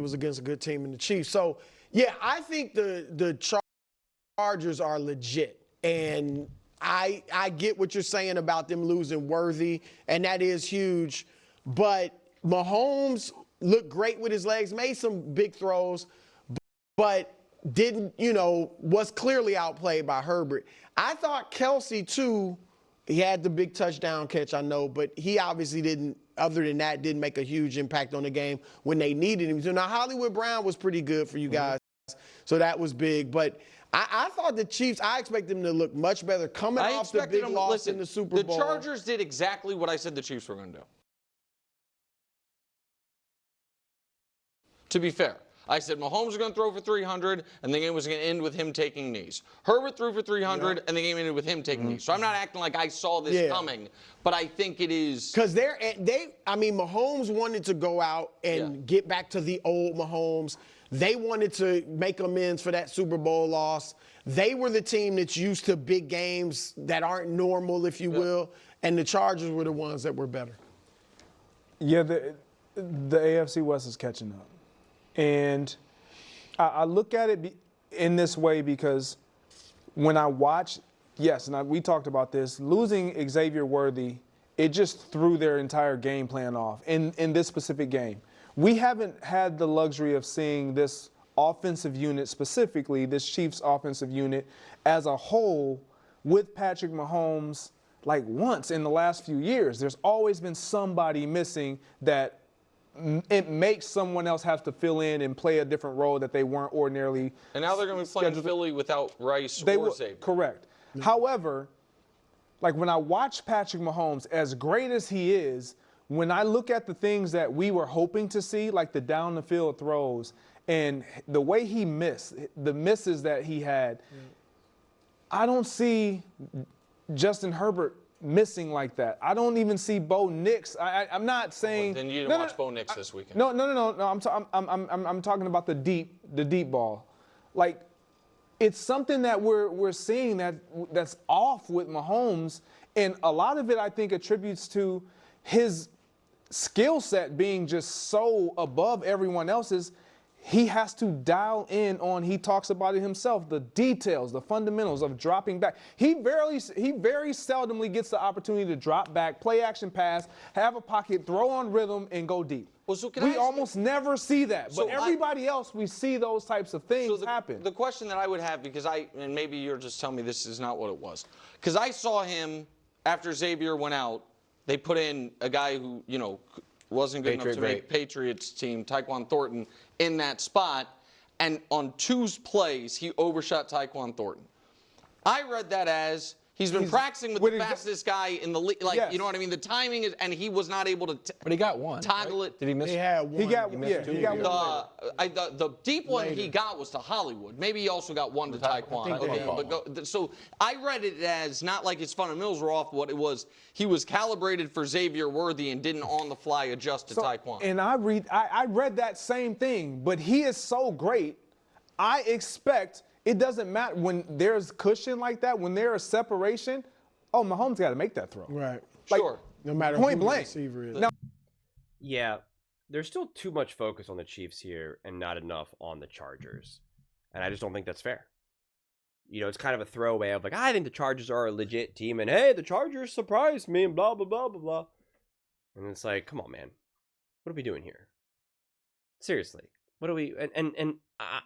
was against a good team in the Chiefs. So, yeah, I think the Chargers are legit. And I get what you're saying about them losing Worthy, and that is huge. But Mahomes looked great with his legs, made some big throws, but didn't, was clearly outplayed by Herbert. I thought Kelsey, too, he had the big touchdown catch, I know, but he obviously didn't, other than that, didn't make a huge impact on the game when they needed him to. Now, Hollywood Brown was pretty good for you guys, so that was big. But I thought the Chiefs, I expect them to look much better coming off the big loss in the Super Bowl. The Chargers did exactly what I said the Chiefs were going to do. To be fair, I said Mahomes was going to throw for 300, and the game was going to end with him taking knees. Herbert threw for 300, and the game ended with him taking knees. So I'm not acting like I saw this coming, but I think it is. Because Mahomes wanted to go out and get back to the old Mahomes. They wanted to make amends for that Super Bowl loss. They were the team that's used to big games that aren't normal, if you will, and the Chargers were the ones that were better. Yeah, the AFC West is catching up. And I look at it in this way because when I watch, we talked about this, losing Xavier Worthy, it just threw their entire game plan off in this specific game. We haven't had the luxury of seeing this offensive unit, specifically this Chiefs offensive unit as a whole with Patrick Mahomes like once in the last few years. There's always been somebody missing that it makes someone else have to fill in and play a different role that they weren't ordinarily. And now they're going to be playing Philly without Rice or Xavier. Correct. Mm-hmm. However, like when I watch Patrick Mahomes, as great as he is, when I look at the things that we were hoping to see, like the down the field throws and the way he missed, the misses that he had, I don't see Justin Herbert missing like that. I don't even see Bo Nix. I'm not saying. Then you didn't watch Bo Nix this weekend. No. I'm talking about the deep ball. Like, it's something that we're seeing that's off with Mahomes, and a lot of it I think attributes to his skill set being just so above everyone else's. He has to dial in on, he talks about it himself, the details, the fundamentals of dropping back. He very seldomly gets the opportunity to drop back, play action pass, have a pocket, throw on rhythm, and go deep. Well, so we almost never see that. But everybody else, we see those types of things happen. The question that I would have, because and maybe you're just telling me this is not what it was, because I saw him after Xavier went out, they put in a guy who, wasn't good enough to make Patriots team, Tyquan Thornton, in that spot. And on 2 plays, he overshot Tyquan Thornton. I read that as he's been practicing with the fastest guy in the league. Like, you know what I mean? The timing is, and he was not able to but he got one. Toggle it. Did he miss? He had one. He got one. The deep one he got was to Hollywood. Maybe he also got one to Tyquan. Okay, so I read it as not like his fundamentals were off. What it was, he was calibrated for Xavier Worthy and didn't on the fly adjust to Tyquan. And I read that same thing, but he is so great. I expect it doesn't matter when there's cushion like that, when there's separation. Oh, Mahomes got to make that throw. Right. Sure. No matter point who blank. the receiver is. Now, yeah, there's still too much focus on the Chiefs here and not enough on the Chargers. And I just don't think that's fair. It's kind of a throwaway of like, I think the Chargers are a legit team, and hey, the Chargers surprised me, and blah, blah, blah, blah, blah. And it's like, come on, man. What are we doing here? Seriously. What are we and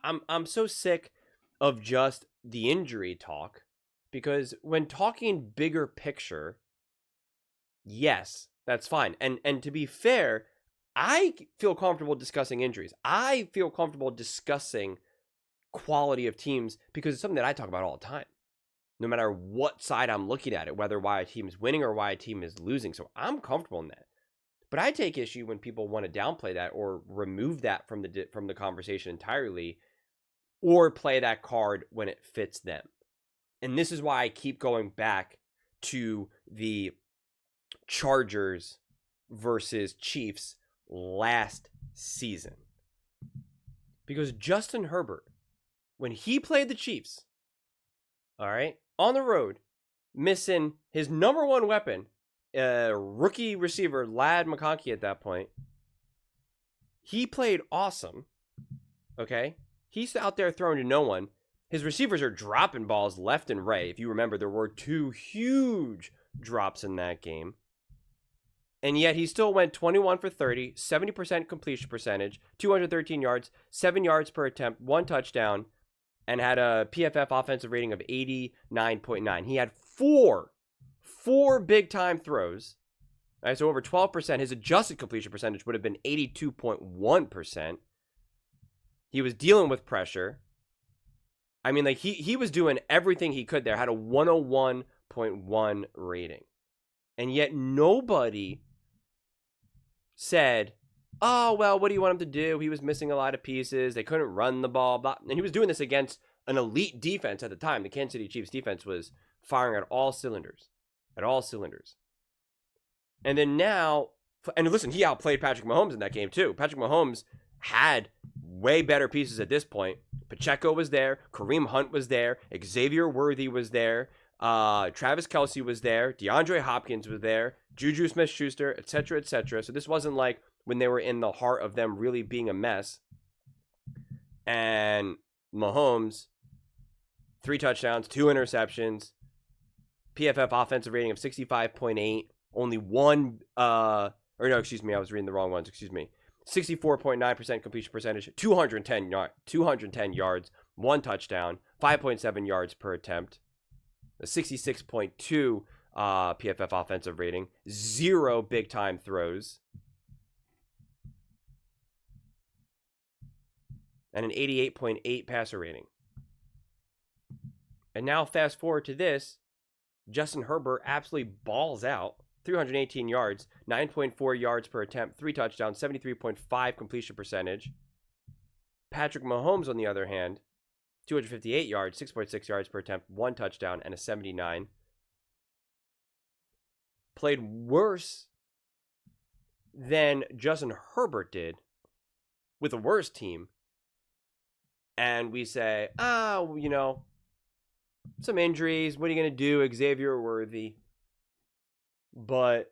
I'm so sick of just the injury talk, because when talking bigger picture, yes, that's fine. And to be fair, I feel comfortable discussing injuries. I feel comfortable discussing quality of teams because it's something that I talk about all the time, no matter what side I'm looking at it, whether why a team is winning or why a team is losing. So I'm comfortable in that. But I take issue when people want to downplay that or remove that from the conversation entirely, or play that card when it fits them. And this is why I keep going back to the Chargers versus Chiefs last season. Because Justin Herbert, when he played the Chiefs, all right, on the road, missing his number one weapon, rookie receiver, Ladd McConkey at that point, he played awesome. Okay? He's out there throwing to no one. His receivers are dropping balls left and right. If you remember, there were 2 huge drops in that game. And yet he still went 21 for 30, 70% completion percentage, 213 yards, 7 yards per attempt, 1 touchdown, and had a PFF offensive rating of 89.9. He had four big time throws. All right, so over 12%. His adjusted completion percentage would have been 82.1%. He was dealing with pressure. I mean, like, he was doing everything he could there. Had a 101.1 rating. And yet nobody said, oh, well, what do you want him to do? He was missing a lot of pieces. They couldn't run the ball. Blah. And he was doing this against an elite defense at the time. The Kansas City Chiefs defense was firing at all cylinders. At all cylinders. And then now, and listen, he outplayed Patrick Mahomes in that game too. Patrick Mahomes had way better pieces at this point. Pacheco was there. Kareem Hunt was there. Xavier Worthy was there. Travis Kelce was there. DeAndre Hopkins was there. Juju Smith-Schuster, etc., etc. So this wasn't like when they were in the heart of them really being a mess. And Mahomes, 3 touchdowns, 2 interceptions, PFF offensive rating of 65.8, only one, I was reading the wrong ones, 64.9% completion percentage, 210 yards, 1 touchdown, 5.7 yards per attempt, a 66.2 PFF offensive rating, 0 big time throws, and an 88.8 passer rating. And now fast forward to this, Justin Herbert absolutely balls out. 318 yards, 9.4 yards per attempt, 3 touchdowns, 73.5 completion percentage. Patrick Mahomes, on the other hand, 258 yards, 6.6 yards per attempt, 1 touchdown, and a 79. Played worse than Justin Herbert did with a worse team. And we say, some injuries. What are you going to do? Xavier Worthy. But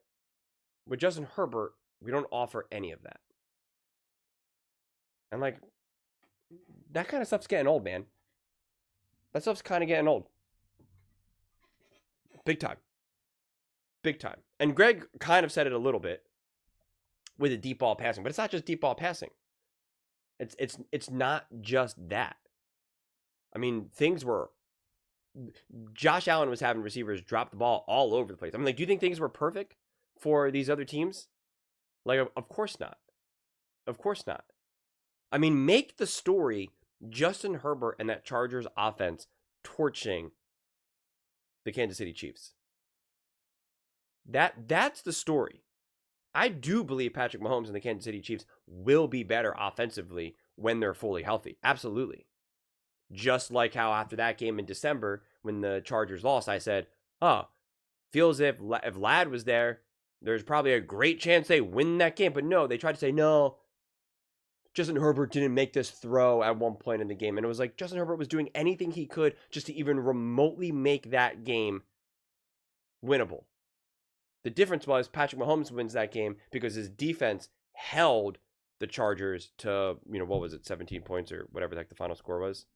with Justin Herbert, we don't offer any of that. And like, that kind of stuff's getting old, man. That stuff's kind of getting old. Big time. Big time. And Greg kind of said it a little bit with the deep ball passing, but it's not just deep ball passing. It's not just that. I mean, Josh Allen was having receivers drop the ball all over the place. I mean, like, do you think things were perfect for these other teams? Like, of course not. Of course not. I mean, make the story Justin Herbert and that Chargers offense torching the Kansas City Chiefs. That's the story. I do believe Patrick Mahomes and the Kansas City Chiefs will be better offensively when they're fully healthy. Absolutely. Just like how after that game in December, when the Chargers lost, I said, feels if Vlad was there, there's probably a great chance they win that game. But no, they tried to say, no, Justin Herbert didn't make this throw at one point in the game. And it was like Justin Herbert was doing anything he could just to even remotely make that game winnable. The difference was Patrick Mahomes wins that game because his defense held the Chargers to, 17 points or whatever the heck the final score was.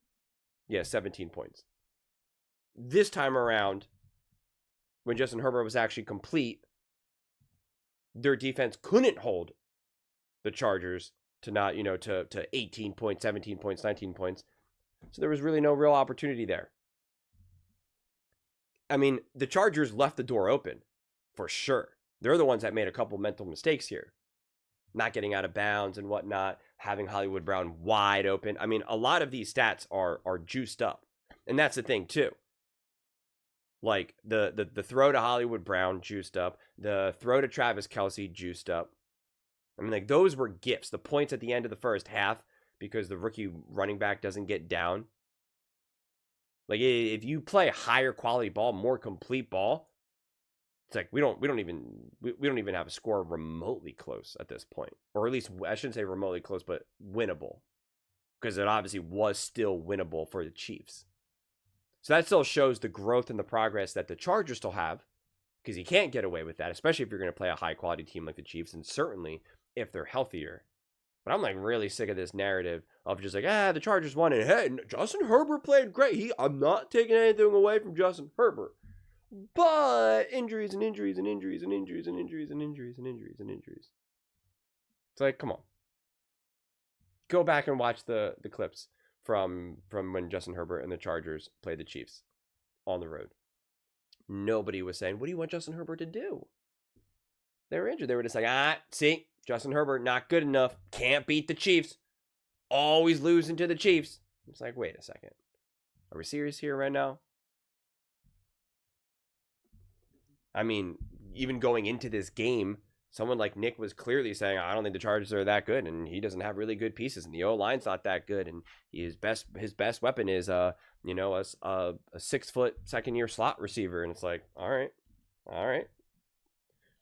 Yeah, 17 points. This time around, when Justin Herbert was actually complete, their defense couldn't hold the Chargers to not, to 18 points, 17 points, 19 points. So there was really no real opportunity there. I mean, the Chargers left the door open, for sure. They're the ones that made a couple mental mistakes here. Not getting out of bounds and whatnot, having Hollywood Brown wide open. I mean, a lot of these stats are juiced up. And that's the thing, too. Like, the throw to Hollywood Brown, juiced up. The throw to Travis Kelce, juiced up. I mean, like, those were gifts. The points at the end of the first half, because the rookie running back doesn't get down. Like, if you play higher quality ball, more complete ball, it's like we don't even have a score remotely close at this point. Or at least, I shouldn't say remotely close, but winnable. Because it obviously was still winnable for the Chiefs. So that still shows the growth and the progress that the Chargers still have. Because you can't get away with that, especially if you're going to play a high-quality team like the Chiefs, and certainly if they're healthier. But I'm like really sick of this narrative of just like, the Chargers won, and hey, Justin Herbert played great. I'm not taking anything away from Justin Herbert. But injuries and injuries and injuries and injuries and injuries and injuries and injuries and injuries. It's like, come on. Go back and watch the clips from when Justin Herbert and the Chargers played the Chiefs on the road. Nobody was saying, what do you want Justin Herbert to do? They were injured. They were just like, see, Justin Herbert, not good enough. Can't beat the Chiefs. Always losing to the Chiefs. It's like, wait a second. Are we serious here right now? I mean, even going into this game, someone like Nick was clearly saying, I don't think the Chargers are that good, and he doesn't have really good pieces, and the O-line's not that good, and his best weapon is a 6-foot second-year slot receiver. And it's like, all right.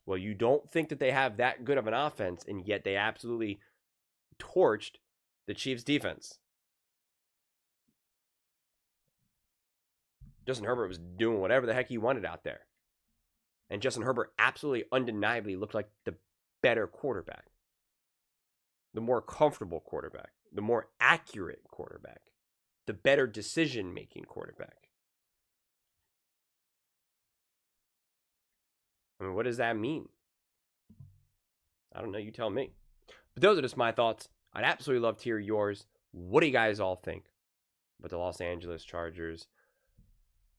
Well, you don't think that they have that good of an offense, and yet they absolutely torched the Chiefs' defense. Justin Herbert was doing whatever the heck he wanted out there. And Justin Herbert absolutely undeniably looked like the better quarterback. The more comfortable quarterback. The more accurate quarterback. The better decision-making quarterback. I mean, what does that mean? I don't know. You tell me. But those are just my thoughts. I'd absolutely love to hear yours. What do you guys all think about the Los Angeles Chargers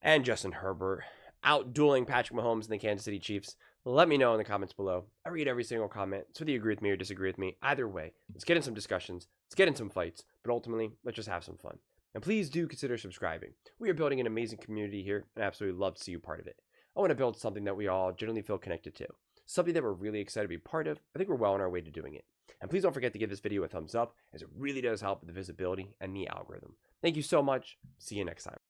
and Justin Herbert out-dueling Patrick Mahomes and the Kansas City Chiefs? Let me know in the comments below. I read every single comment, so whether you agree with me or disagree with me, either way, let's get in some discussions, let's get in some fights, but ultimately, let's just have some fun. And please do consider subscribing. We are building an amazing community here, and I absolutely love to see you part of it. I want to build something that we all generally feel connected to, something that we're really excited to be part of. I think we're well on our way to doing it. And please don't forget to give this video a thumbs up, as it really does help with the visibility and the algorithm. Thank you so much. See you next time.